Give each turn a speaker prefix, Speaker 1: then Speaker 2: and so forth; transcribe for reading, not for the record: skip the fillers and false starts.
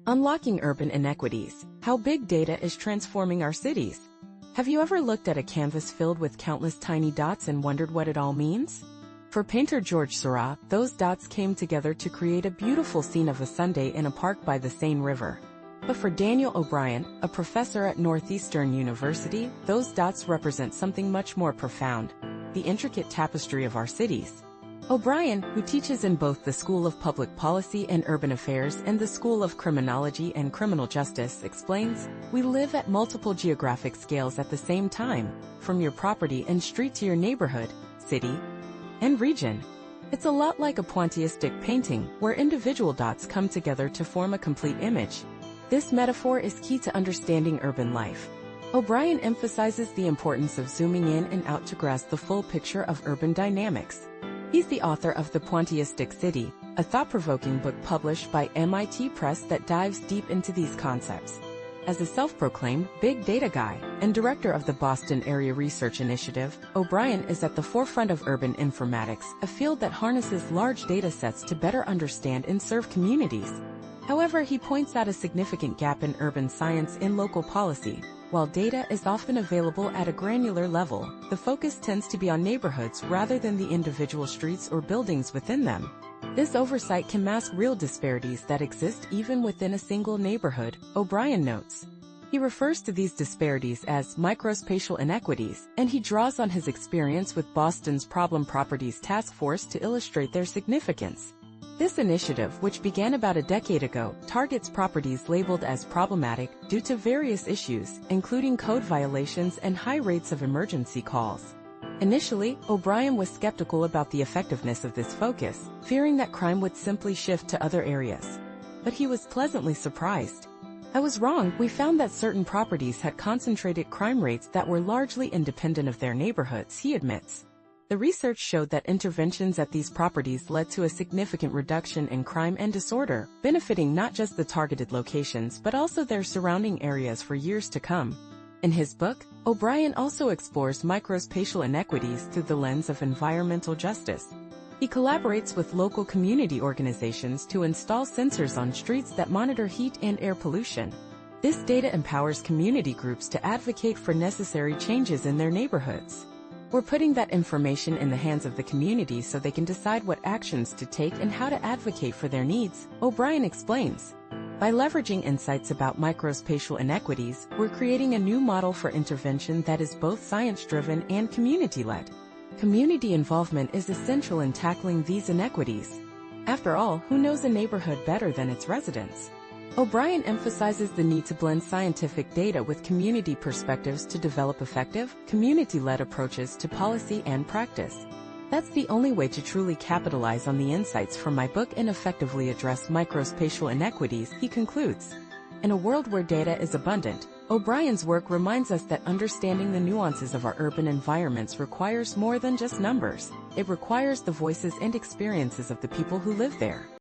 Speaker 1: Unlocking urban inequities, how big data is transforming our cities. Have you ever looked at a canvas filled with countless tiny dots and wondered what it all means? For painter George Seurat, those dots came together to create a beautiful scene of a Sunday in a park by the Seine River. But for Daniel O'Brien, a professor at Northeastern University, those dots represent something much more profound: the intricate tapestry of our cities. O'Brien, who teaches in both the School of Public Policy and Urban Affairs and the School of Criminology and Criminal Justice, explains, "We live at multiple geographic scales at the same time, from your property and street to your neighborhood, city, and region. It's a lot like a pointillistic painting, where individual dots come together to form a complete image." This metaphor is key to understanding urban life. O'Brien emphasizes the importance of zooming in and out to grasp the full picture of urban dynamics. He's the author of The Pointillistic City, a thought-provoking book published by MIT Press that dives deep into these concepts. As a self-proclaimed big data guy and director of the Boston Area Research Initiative, O'Brien is at the forefront of urban informatics, a field that harnesses large data sets to better understand and serve communities. However, he points out a significant gap in urban science and local policy. While data is often available at a granular level, the focus tends to be on neighborhoods rather than the individual streets or buildings within them. This oversight can mask real disparities that exist even within a single neighborhood, O'Brien notes. He refers to these disparities as microspatial inequities, and he draws on his experience with Boston's Problem Properties Task Force to illustrate their significance. This initiative, which began about a decade ago, targets properties labeled as problematic due to various issues, including code violations and high rates of emergency calls. Initially, O'Brien was skeptical about the effectiveness of this focus, fearing that crime would simply shift to other areas. But he was pleasantly surprised. "I was wrong. We found that certain properties had concentrated crime rates that were largely independent of their neighborhoods," he admits. The research showed that interventions at these properties led to a significant reduction in crime and disorder, benefiting not just the targeted locations but also their surrounding areas for years to come. In his book, O'Brien also explores microspatial inequities through the lens of environmental justice. He collaborates with local community organizations to install sensors on streets that monitor heat and air pollution. This data empowers community groups to advocate for necessary changes in their neighborhoods. "We're putting that information in the hands of the community so they can decide what actions to take and how to advocate for their needs," O'Brien explains. By leveraging insights about microspatial inequities, we're creating a new model for intervention that is both science-driven and community-led. Community involvement is essential in tackling these inequities. After all, who knows a neighborhood better than its residents? O'Brien emphasizes the need to blend scientific data with community perspectives to develop effective, community-led approaches to policy and practice. "That's the only way to truly capitalize on the insights from my book and effectively address microspatial inequities," he concludes. In a world where data is abundant, O'Brien's work reminds us that understanding the nuances of our urban environments requires more than just numbers. It requires the voices and experiences of the people who live there.